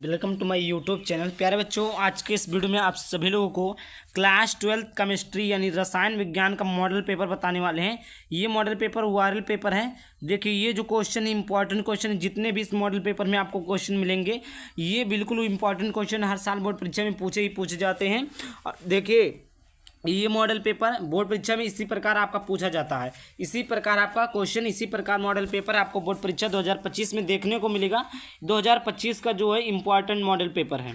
Welcome to my YouTube channel. प्यारे बच्चों, आज के इस वीडियो में आप सभी लोगों को क्लास 12 केमिस्ट्री यानी रसायन विज्ञान का मॉडल पेपर बताने वाले हैं। ये मॉडल पेपर वायरल पेपर है। देखिए, ये जो क्वेश्चन इंपॉर्टेंट क्वेश्चन, जितने भी इस मॉडल पेपर में आपको क्वेश्चन मिलेंगे, ये बिल्कुल इंपॉर्टेंट क्वेश्चन हर साल बोर्ड परीक्षा में पूछे जाते हैं। और देखिए, ये मॉडल पेपर बोर्ड परीक्षा में इसी प्रकार आपका पूछा जाता है। इसी प्रकार आपका क्वेश्चन, इसी प्रकार मॉडल पेपर आपको बोर्ड परीक्षा 2025 में देखने को मिलेगा। 2025 का जो है इम्पॉर्टेंट मॉडल पेपर है।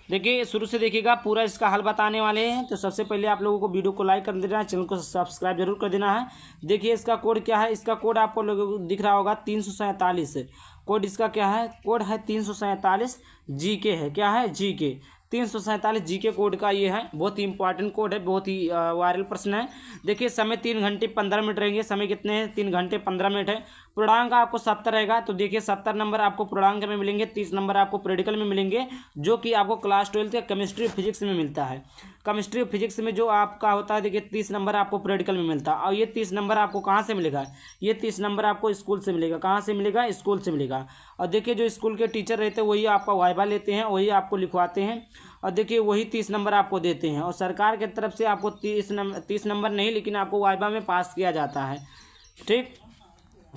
देखिए, शुरू से देखिएगा, पूरा इसका हल बताने वाले हैं। तो सबसे पहले आप लोगों को वीडियो को लाइक कर देना है, चैनल को सब्सक्राइब जरूर कर देना है। देखिए, इसका कोड क्या है। इसका कोड आपको लोगों को दिख रहा होगा 347। कोड इसका क्या है? कोड है 347। जीके है, क्या है? जीके 347 जीके कोड का ये है। बहुत ही इंपॉर्टेंट कोड है, बहुत ही वायरल प्रश्न है। देखिए, समय 3 घंटे 15 मिनट रहेंगे। समय कितने हैं? 3 घंटे 15 मिनट है। पूर्णांक आपको 70 रहेगा। तो देखिए, 70 नंबर आपको पूर्णांक में मिलेंगे, 30 नंबर आपको प्रैक्टिकल में मिलेंगे, जो कि आपको क्लास 12 के केमिस्ट्री फिजिक्स में मिलता है। केमिस्ट्री फिजिक्स में जो आपका होता है, देखिए 30 नंबर आपको प्रैक्टिकल में मिलता है। और ये 30 नंबर आपको कहाँ से मिलेगा? ये 30 नंबर आपको स्कूल से मिलेगा। कहाँ से मिलेगा? स्कूल से मिलेगा। और देखिए, जो स्कूल के टीचर रहते हैं वही आपका वाइवा लेते हैं, वही आपको लिखवाते हैं। और देखिए, वही 30 नंबर आपको देते हैं। और सरकार की तरफ से आपको 30 नंबर नहीं, लेकिन आपको वाइवा में पास किया जाता है। ठीक,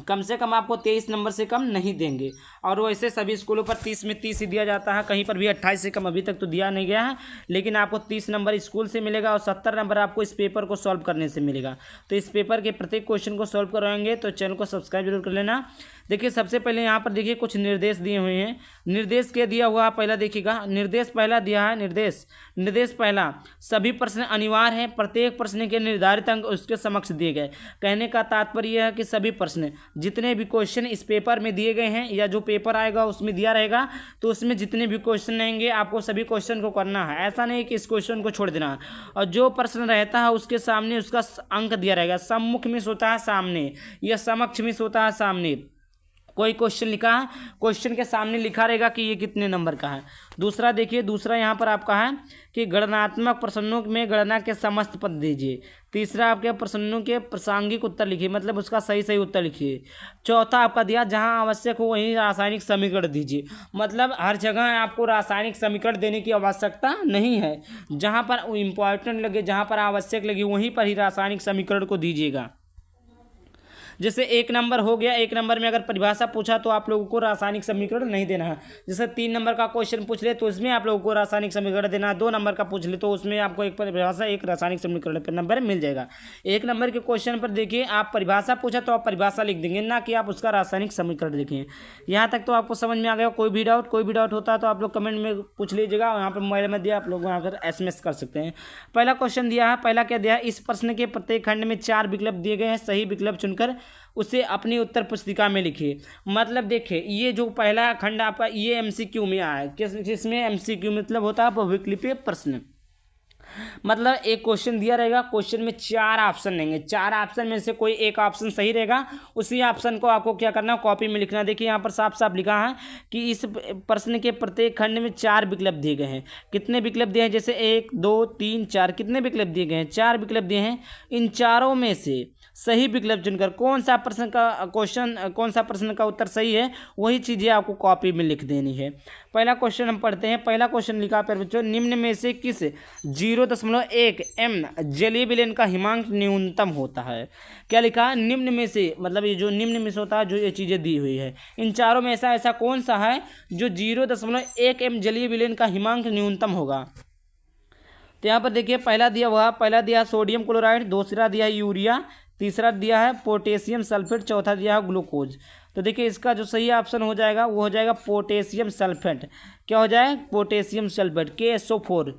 कम से कम आपको 23 नंबर से कम नहीं देंगे। और वैसे सभी स्कूलों पर 30 में 30 ही दिया जाता है, कहीं पर भी 28 से कम अभी तक तो दिया नहीं गया है। लेकिन आपको 30 नंबर स्कूल से मिलेगा और 70 नंबर आपको इस पेपर को सॉल्व करने से मिलेगा। तो इस पेपर के प्रत्येक क्वेश्चन को सॉल्व करवाएंगे, तो चैनल को सब्सक्राइब जरूर कर लेना। देखिए, सबसे पहले यहाँ पर देखिए कुछ निर्देश दिए हुए हैं। निर्देश क्या दिया हुआ पहला देखिएगा। निर्देश पहला दिया है। निर्देश पहला, सभी प्रश्न अनिवार्य है। प्रत्येक प्रश्न के निर्धारित अंक उसके समक्ष दिए गए। कहने का तात्पर्य यह है कि सभी प्रश्न, जितने भी क्वेश्चन इस पेपर में दिए गए हैं या जो पेपर आएगा उसमें दिया रहेगा, तो उसमें जितने भी क्वेश्चन रहेंगे आपको सभी क्वेश्चन को करना है। ऐसा नहीं कि इस क्वेश्चन को छोड़ देना है। और जो प्रश्न रहता है उसके सामने उसका अंक दिया रहेगा। सम्मुख मिस होता है सामने, या समक्ष मिस होता है सामने। कोई क्वेश्चन लिखा है, क्वेश्चन के सामने लिखा रहेगा कि ये कितने नंबर का है। दूसरा देखिए, दूसरा यहाँ पर आपका है कि गणनात्मक प्रश्नों में गणना के समस्त पद दीजिए। तीसरा, आपके प्रश्नों के प्रासंगिक उत्तर लिखिए, मतलब उसका सही सही उत्तर लिखिए। चौथा आपका दिया, जहाँ आवश्यक हो वहीं रासायनिक समीकरण दीजिए। मतलब हर जगह आपको रासायनिक समीकरण देने की आवश्यकता नहीं है। जहाँ पर इम्पॉर्टेंट लगे, जहाँ पर आवश्यक लगे, वहीं पर ही रासायनिक समीकरण को दीजिएगा। जैसे 1 नंबर हो गया, 1 नंबर में अगर परिभाषा पूछा तो आप लोगों को रासायनिक समीकरण नहीं देना है। जैसे 3 नंबर का क्वेश्चन पूछ ले तो इसमें आप लोगों को रासायनिक समीकरण देना है। 2 नंबर का पूछ ले तो उसमें आपको एक परिभाषा, एक रासायनिक समीकरण पर नंबर मिल जाएगा। 1 नंबर के क्वेश्चन पर देखिए, आप परिभाषा पूछा तो आप परिभाषा लिख देंगे, ना कि आप उसका रासायनिक समीकरण लिखें। यहाँ तक तो आपको समझ में आ गया। कोई भी डाउट होता है तो आप लोग कमेंट में पूछ लीजिएगा। यहाँ पर मोबाइल में दिया, आप लोग वहाँ पर SMS कर सकते हैं। पहला क्वेश्चन दिया है, पहला क्या दिया है? इस प्रश्न के प्रत्येक खंड में 4 विकल्प दिए गए हैं। सही विकल्प चुनकर उसे अपनी उत्तर पुस्तिका में लिखिए। मतलब देखिए, ये जो पहला खंड आपका ये MCQ में आया है। किसमें? MCQ मतलब होता है बहुविकल्पीय प्रश्न। मतलब एक क्वेश्चन दिया रहेगा, क्वेश्चन में 4 ऑप्शन रहेंगे। 4 ऑप्शन में से कोई एक ऑप्शन सही रहेगा, उसी ऑप्शन को आपको क्या करना है? कॉपी में लिखना। देखिए, यहाँ पर साफ साफ लिखा है कि इस प्रश्न के प्रत्येक खंड में 4 विकल्प दिए गए हैं। कितने विकल्प दिए हैं? जैसे 1 2 3 4, कितने विकल्प दिए गए हैं? 4 विकल्प दिए हैं। इन चारों में से सही विकल्प चुनकर कौन सा प्रश्न का उत्तर सही है, वही चीज़ें आपको कॉपी में लिख देनी है। पहला क्वेश्चन हम पढ़ते हैं। पहला क्वेश्चन लिखा पर बच्चों, निम्न में से किस 0.1 m जलीय विलयन का हिमांक न्यूनतम होता है? क्या लिखा? निम्न में से, मतलब ये जो निम्न में से होता है, जो ये चीज़ें दी हुई है, इन चारों में ऐसा कौन सा है जो 0.1 m जलीय विलयन का हिमांक न्यूनतम होगा? तो यहाँ पर देखिए, पहला दिया सोडियम क्लोराइड, दूसरा दिया है यूरिया, तीसरा दिया है पोटेशियम सल्फेट, चौथा दिया है ग्लूकोज। तो देखिए, इसका जो सही ऑप्शन हो जाएगा वो हो जाएगा पोटेशियम सल्फेट। क्या हो जाए? Potassium sulphate, KSO4।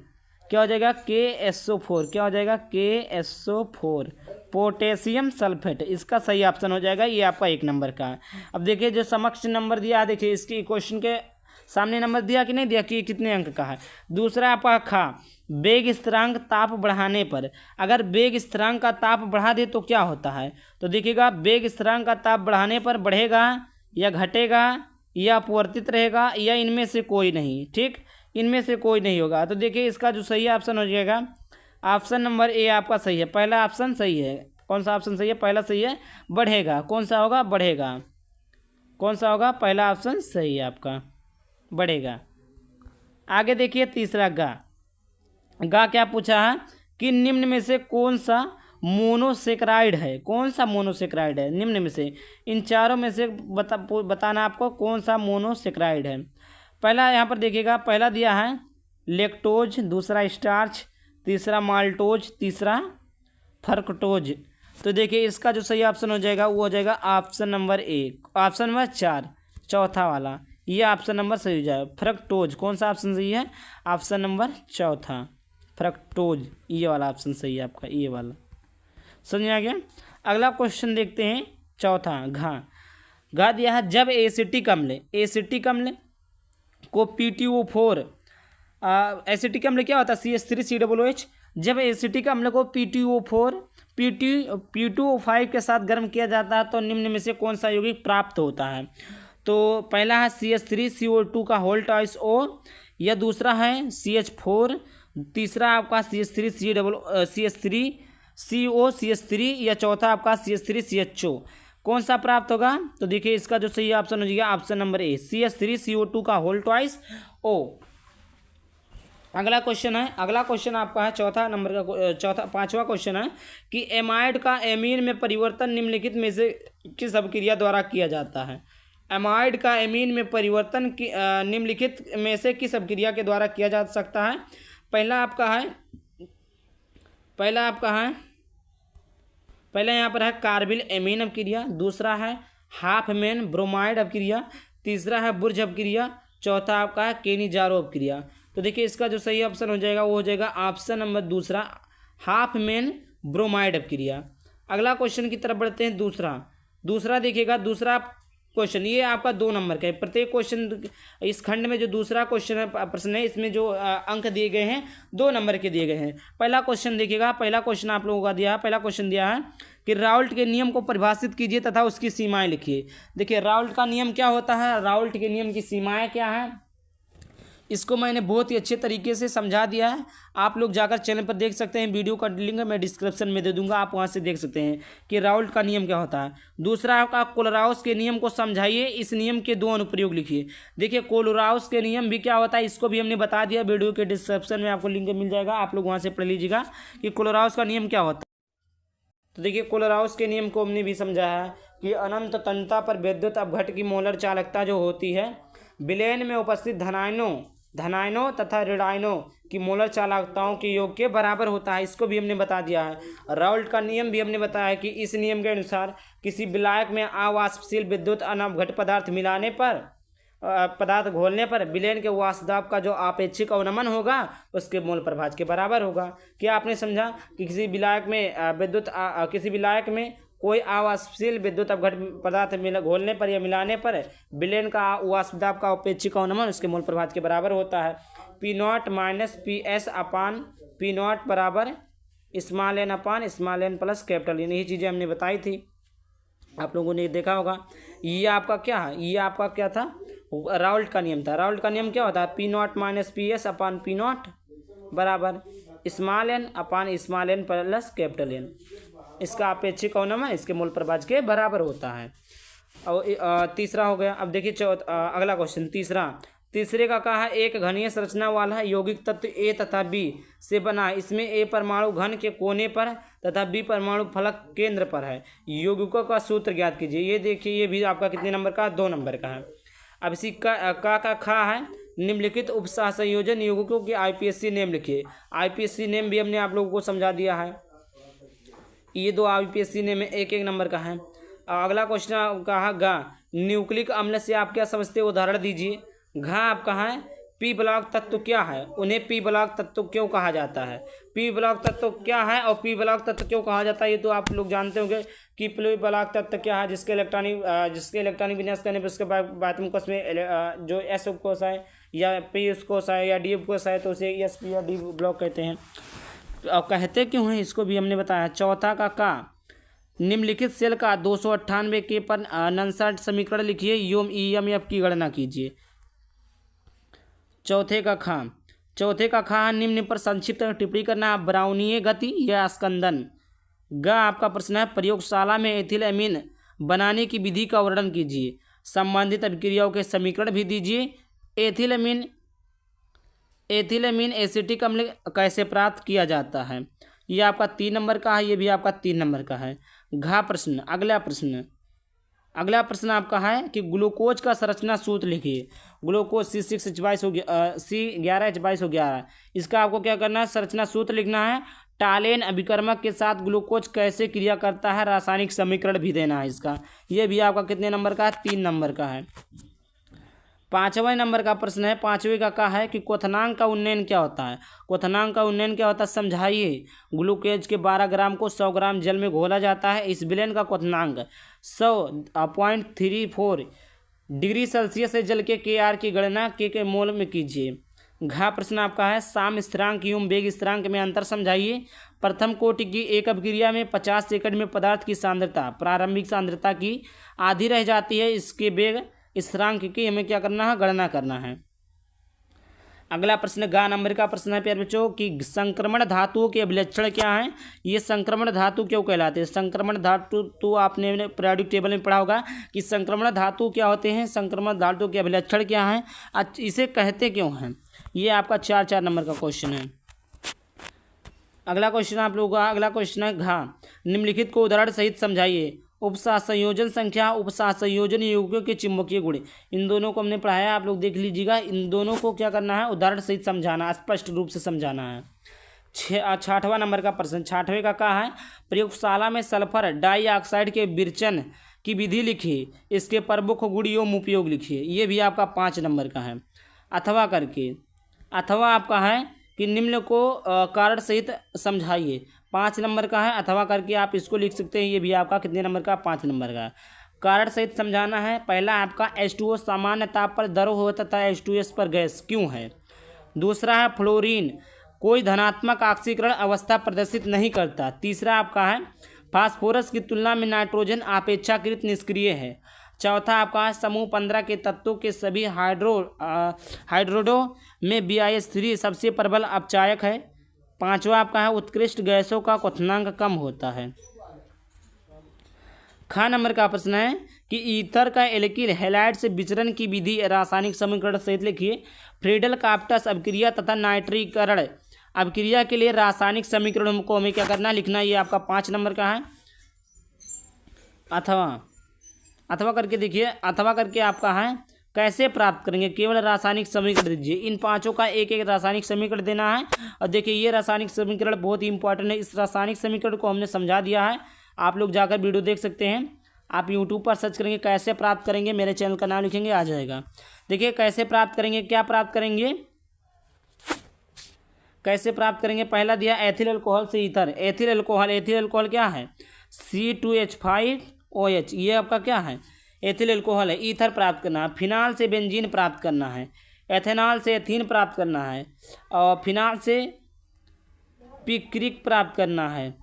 क्या हो जाएगा? KSO4। क्या हो जाएगा? KSO4, potassium sulphate. इसका सही ऑप्शन हो जाएगा। ये आपका 1 नंबर का है। अब देखिए, जो समक्ष नंबर दिया है, देखिए इसकी क्वेश्चन के सामने नंबर दिया कि नहीं दिया, कि कितने अंक का है। दूसरा आपका खा, वेग स्थिरांक ताप बढ़ाने पर, अगर वेग स्थिरांक का ताप बढ़ा दे तो क्या होता है? तो देखिएगा, वेग स्थिरांक का ताप बढ़ाने पर बढ़ेगा या घटेगा या अपवर्तित रहेगा, या इनमें से कोई नहीं। ठीक, इनमें से कोई नहीं होगा। तो देखिए, इसका जो सही ऑप्शन हो जाएगा, ऑप्शन नंबर A आपका सही है। पहला ऑप्शन सही है। कौन सा ऑप्शन सही है? पहला सही है। बढ़ेगा, कौन सा होगा? बढ़ेगा। कौन सा होगा? पहला ऑप्शन सही है आपका। बढ़ेगा। आगे देखिए तीसरा गा क्या पूछा है कि निम्न में से कौन सा मोनोसेक्राइड है, कौन सा मोनोसेक्राइड है, निम्न में से इन चारों में से बताना आपको कौन सा मोनोसेक्राइड है। पहला यहाँ पर देखिएगा, पहला दिया है लेक्टोज, दूसरा स्टार्च, तीसरा माल्टोज, तीसरा फर्कटोज। तो देखिए इसका जो सही ऑप्शन हो जाएगा वो हो जाएगा ऑप्शन नंबर 1, ऑप्शन नंबर 4 चौथा वाला, ये ऑप्शन नंबर सही हो जाएगा। फ्रक्टोज कौन सा ऑप्शन सही है, ऑप्शन नंबर चौथा फ्रक्टोज, ये वाला ऑप्शन सही है आपका, ये वाला। समझ में आ गया। अगला क्वेश्चन देखते हैं चौथा घा दिया है जब एसिटिक अम्ल को PTO4 एसिटिक अम्ल क्या होता है CH3COOH, जब एसिटिक अम्ल को P2O5 के साथ गर्म किया जाता है तो निम्न में से कौन सा यौगिक प्राप्त होता है। तो पहला है CH3CO2 का होल ट्वाइस O, या दूसरा है CH4, तीसरा आपका CH3CO, या चौथा आपका CH3CHO। कौन सा प्राप्त होगा, तो देखिए इसका जो सही ऑप्शन हो जाएगा ऑप्शन नंबर ए CH3CO2 का होल ट्वाइस O। अगला क्वेश्चन आपका है चौथा नंबर का, पांचवा क्वेश्चन है कि एमाइड का एमीन में परिवर्तन निम्नलिखित में से किस अभिक्रिया द्वारा किया जाता है। एमाइड का एमीन में परिवर्तन निम्नलिखित में से किस अभिक्रिया के द्वारा किया जा सकता है। पहला यहाँ पर है कार्बिल एमीन अभिक्रिया, दूसरा है हाफमैन ब्रोमाइड अभिक्रिया, तीसरा है बुर्ज अभिक्रिया, चौथा आपका है केनिजारो अभिक्रिया। तो देखिए इसका जो सही ऑप्शन हो जाएगा वो हो जाएगा ऑप्शन नंबर दूसरा हाफमैन ब्रोमाइड अभिक्रिया। अगला क्वेश्चन की तरफ बढ़ते हैं। दूसरा देखिएगा, दूसरा क्वेश्चन ये आपका 2 नंबर का है। प्रत्येक क्वेश्चन इस खंड में जो दूसरा क्वेश्चन है प्रश्न है इसमें जो अंक दिए गए हैं 2 नंबर के दिए गए हैं। पहला क्वेश्चन देखिएगा, पहला क्वेश्चन आप लोगों का दिया है, पहला क्वेश्चन दिया है कि राउल्ट के नियम को परिभाषित कीजिए तथा उसकी सीमाएं लिखिए। देखिए राउल्ट का नियम क्या होता है, राउल्ट के नियम की सीमाएं क्या है, इसको मैंने बहुत ही अच्छे तरीके से समझा दिया है। आप लोग जाकर चैनल पर देख सकते हैं, वीडियो का लिंक मैं डिस्क्रिप्शन में दे दूंगा, आप वहां से देख सकते हैं कि राउल्ट का नियम क्या होता है। दूसरा आपका कोलोराउस के नियम को समझाइए, इस नियम के 2 अनुप्रयोग लिखिए। देखिए कोलोराउस के नियम भी क्या होता है इसको भी हमने बता दिया, वीडियो के डिस्क्रिप्शन में आपको लिंक मिल जाएगा, आप लोग वहाँ से पढ़ लीजिएगा कि कोलोराउस का नियम क्या होता है। तो देखिए कोलोराउस के नियम को हमने भी समझा है कि अनंत तन्यता पर विद्युत अपघट की मोलर चालकता जो होती है विलयन में उपस्थित धनायनों तथा ऋणायनों की मोलर चालकताओं के योग के बराबर होता है, इसको भी हमने बता दिया है। राउल्ट का नियम भी हमने बताया कि इस नियम के अनुसार किसी विलायक में अवाष्पशील विद्युत अनवघट पदार्थ घोलने पर विलयन के वाष्पदाब का जो आपेक्षिक अवनमन होगा उसके मोल प्रभाज के बराबर होगा। क्या आपने समझा कि किसी विलायक में कोई अवाष्पशील विद्युत अपघट पदार्थ घोलने पर या मिलाने पर विलयन का वाष्पदाब का अपेक्षिक अवनमन उसके मोल प्रभाज के बराबर होता है। P0 माइनस PS अपान P0 बराबर स्मॉल n अपान small n plus capital n, यही चीज़ें हमने बताई थी, आप लोगों ने देखा होगा। ये आपका क्या है, ये आपका क्या था, राउल्ट का नियम था। राउल्ट का नियम क्या होता है, P0 माइनस PS अपान P0 बराबर स्मॉल n अपान small n plus capital n, इसका अपेक्षिक अवनमन इसके मूल प्रभाज के बराबर होता है। और तीसरा हो गया। अब देखिए अगला क्वेश्चन तीसरे का कहा है एक घनीय संरचना वाला यौगिक तत्व A तथा B से बना है, इसमें A परमाणु घन के कोने पर तथा B परमाणु फलक केंद्र पर है, यौगिकों का सूत्र ज्ञात कीजिए। ये देखिए ये भी आपका कितने नंबर का, 2 नंबर का है। अब इसी का खा है निम्नलिखित उपसह संयोजन यौगिकों की IPSC नेम लिखिए। IPSC नेम भी हमने आप लोगों को समझा दिया है, ये 2 IPSC नेम में 1-1 नंबर का है। अगला क्वेश्चन कहा गा न्यूक्लिक अम्ल से आप क्या समझते हो, उदाहरण दीजिए। घा आपका है पी ब्लॉक तत्व क्या है, उन्हें पी ब्लॉक तत्व क्यों कहा जाता है, पी ब्लॉक तत्व क्या है और पी ब्लॉक तत्व क्यों कहा जाता है, ये तो आप लोग जानते होंगे कि पी ब्लॉक तत्व क्या है, जिसके इलेक्ट्रॉनिक विन्यास करने पर उसके बातम कोष में जो एस उपकोष है या पी उपकोष है या डी उपकोष है तो उसे एस पी या डी ब्लॉक कहते हैं। और कहते क्यों हैं इसको भी हमने बताया। चौथा का निम्नलिखित सेल का 298 के पर नंसर्ट समीकरण लिखिए एवं EMF की गणना कीजिए। चौथे का खा निम्न पर संक्षिप्त टिप्पणी करना, ब्राउनीय गति या स्कंदन। ग आपका प्रश्न है प्रयोगशाला में एथिल एमीन बनाने की विधि का वर्णन कीजिए, संबंधित अभिक्रियाओं के समीकरण भी दीजिए एथिलमीन एथिलमीन एसिटिक अम्ल कैसे प्राप्त किया जाता है? ये आपका 3 नंबर का है, ये भी आपका 3 नंबर का है। घ प्रश्न, अगला प्रश्न आपका है कि ग्लूकोज का संरचना सूत्र लिखिए। ग्लूकोज C6H22O11, इसका आपको क्या करना है? संरचना सूत्र लिखना है। टालेन अभिकर्मक के साथ ग्लूकोज कैसे क्रिया करता है, रासायनिक समीकरण भी देना है इसका। ये भी आपका कितने नंबर का है? 3 नंबर का है। 5वें नंबर का प्रश्न है, 5वें का है कि क्वथनांक का उन्नयन क्या होता है? क्वथनांक का उन्नयन क्या होता है समझाइए। ग्लूकोज के 12 ग्राम को 100 ग्राम जल में घोला जाता है। इस विलयन का क्वथनांक 100.34 डिग्री सेल्सियस से जल के Kr की गणना के मोल में कीजिए। घ प्रश्न आपका है, साम स्थिरांक एवं वेग स्थिरांक में अंतर समझाइए। प्रथम कोटि की एक अभिक्रिया में 50 सेकंड में पदार्थ की सांद्रता प्रारंभिक सांद्रता की आधी रह जाती है। इसके वेग स्थिरांक की हमें क्या करना है? गणना करना है। अगला प्रश्न ग नंबर का प्रश्न है प्यारे बच्चों कि संक्रमण धातुओं के अभिलक्षण क्या हैं? ये संक्रमण धातु क्यों कहलाते हैं? संक्रमण धातु तो आपने पीरियोडिक टेबल में पढ़ा होगा कि संक्रमण धातु क्या होते हैं, संक्रमण धातु के अभिलक्षण क्या हैं, इसे कहते क्यों हैं? ये आपका 4 नंबर का क्वेश्चन है। अगला क्वेश्चन आप लोगों का अगला क्वेश्चन है घ निम्नलिखित को उदाहरण सहित समझाइए। उपसात संयोजन संख्या, उपसात संयोजन यौगिकों के चुंबकीय गुण, इन दोनों को हमने पढ़ाया, आप लोग देख लीजिएगा। इन दोनों को क्या करना है? उदाहरण सहित समझाना, स्पष्ट रूप से समझाना है। 6वां नंबर का प्रश्न, 6वें का है प्रयोगशाला में सल्फर डाइऑक्साइड के विरचन की विधि लिखिए। इसके प्रमुख गुण एवं उपयोग लिखिए। ये भी आपका 5 नंबर का है। अथवा आपका है कि निम्न को कारण सहित समझाइए। 5 नंबर का है अथवा करके आप इसको लिख सकते हैं। ये भी आपका कितने नंबर का? 5 नंबर का। कारण सहित समझाना है। पहला आपका H2O सामान्य ताप पर द्रव हो तथा H2S पर गैस क्यों है? दूसरा है फ्लोरीन कोई धनात्मक ऑक्सीकरण अवस्था प्रदर्शित नहीं करता। तीसरा आपका है फास्फोरस की तुलना में नाइट्रोजन अपेक्षाकृत निष्क्रिय है। चौथा आपका है समूह 15 के तत्वों के सभी हाइड्रोडो में BiS3 सबसे प्रबल अपचायक है। 5वां आपका है उत्कृष्ट गैसों का क्वथनांक कम होता है। ख नंबर का प्रश्न है कि ईथर का एल्किल हैलाइड से विचरण की विधि रासायनिक समीकरण सहित लिखिए। फ्रीडल काप्टस अभिक्रिया तथा नाइट्रीकरण अभिक्रिया के लिए रासायनिक समीकरण को हमें क्या करना? लिखना। ये आपका 5 नंबर का है। अथवा करके देखिए, अथवा करके आपका है कैसे प्राप्त करेंगे? केवल रासायनिक समीकरण दीजिए। इन 5 का एक एक रासायनिक समीकरण देना है। और देखिए ये रासायनिक समीकरण बहुत ही इंपॉर्टेंट है। इस रासायनिक समीकरण को हमने समझा दिया है, आप लोग जाकर वीडियो देख सकते हैं। आप यूट्यूब पर सर्च करेंगे कैसे प्राप्त करेंगे, मेरे चैनल का नाम लिखेंगे, आ जाएगा। देखिए कैसे प्राप्त करेंगे, क्या प्राप्त करेंगे, कैसे प्राप्त करेंगे। पहला दिया एथिल अल्कोहल से ईथर। एथिल अल्कोहल क्या है? C2H5OH, ये आपका क्या है? एथिल अल्कोहल है। ईथर प्राप्त करना है। फिनाल से बेंजीन प्राप्त करना है। एथेनॉल से एथीन प्राप्त करना है। और फिनाल से पिक्रिक प्राप्त करना है,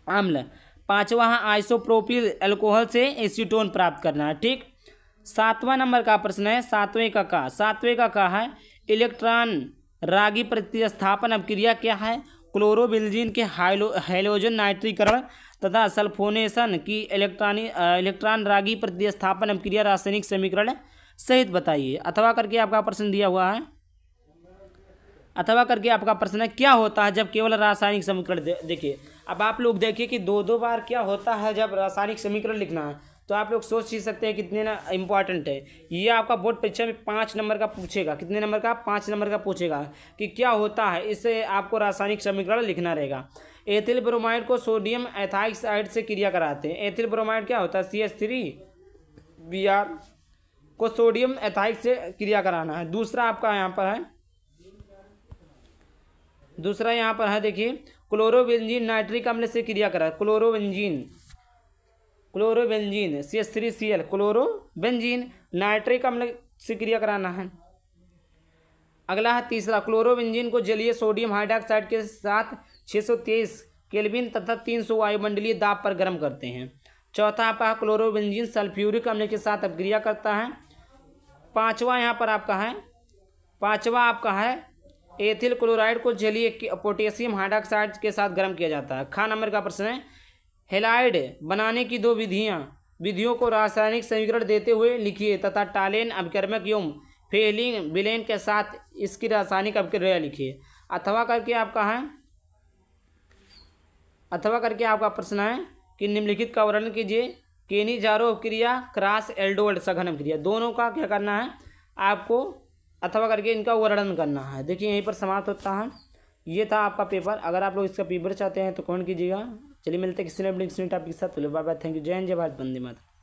अम्ल। 5वां है आइसोप्रोपिल अल्कोहल से एसीटोन प्राप्त करना है। ठीक। 7वां नंबर का प्रश्न है 7वें का है इलेक्ट्रॉन रागी प्रतिस्थापन अभिक्रिया क्या है? क्लोरोबेंजीन के हैलोजन नाइट्रीकरण तथा सल्फोनेशन की इलेक्ट्रॉन रागी प्रतिस्थापन अभिक्रिया रासायनिक समीकरण सहित बताइए। अथवा करके आपका प्रश्न दिया हुआ है। अथवा करके आपका प्रश्न है क्या होता है जब केवल रासायनिक समीकरण देखिए। अब आप लोग देखिए कि 2 बार क्या होता है जब रासायनिक समीकरण लिखना है, तो आप लोग सोच ही सकते हैं कितने ना इम्पॉर्टेंट है। ये आपका बोर्ड परीक्षा में 5 नंबर का पूछेगा। कितने नंबर का? 5 नंबर का पूछेगा कि क्या होता है, इससे आपको रासायनिक समीकरण लिखना रहेगा। एथिल ब्रोमाइड को सोडियम एथाइक्साइड से क्रिया कराते हैं। एथिल ब्रोमाइड क्या होता है? CH3Br को सोडियम एथाइक से क्रिया कराना है। दूसरा आपका यहाँ पर है देखिए क्लोरोबेंजीन नाइट्रिक अम्ल से क्रिया करा। क्लोरोबेंजीन CH3Cl क्लोरोबेंजीन नाइट्रिक अम्ल से क्रिया कराना है। अगला है तीसरा क्लोरोबेंजीन को जलीय सोडियम हाइड्रॉक्साइड के साथ 623 केल्विन तथा 300 वायुमंडलीय दाब पर गर्म करते हैं। चौथा आपका क्लोरोबेंजीन सल्फ्यूरिक अम्ल के साथ अभिक्रिया करता है। पांचवा आपका है एथिल क्लोराइड को जलीय पोटेशियम हाइड्रॉक्साइड के साथ गर्म किया जाता है। ख नंबर का प्रश्न है हेलाइड बनाने की 2 विधियों को रासायनिक समीकरण देते हुए लिखिए तथा टालेन अभिकर्मक एवं फेलिंग विलेन के साथ इसकी रासायनिक अभिक्रिया लिखिए। अथवा करके आपका प्रश्न है कि निम्नलिखित का वर्णन कीजिए। केनिजारो अभिक्रिया क्रॉस एल्डोल्ड सघन अभिक्रिया, दोनों का क्या करना है आपको अथवा करके इनका वर्णन करना है। देखिए यहीं पर समाप्त होता है। ये था आपका पेपर। अगर आप लोग इसका पेपर चाहते हैं तो कमेंट कीजिएगा। चलिए मिलते हैं किसी ने अपने टॉपिक के साथ। बाय बाय, थैंक यू, जय हिंद, जय भारत, वंदे मातरम।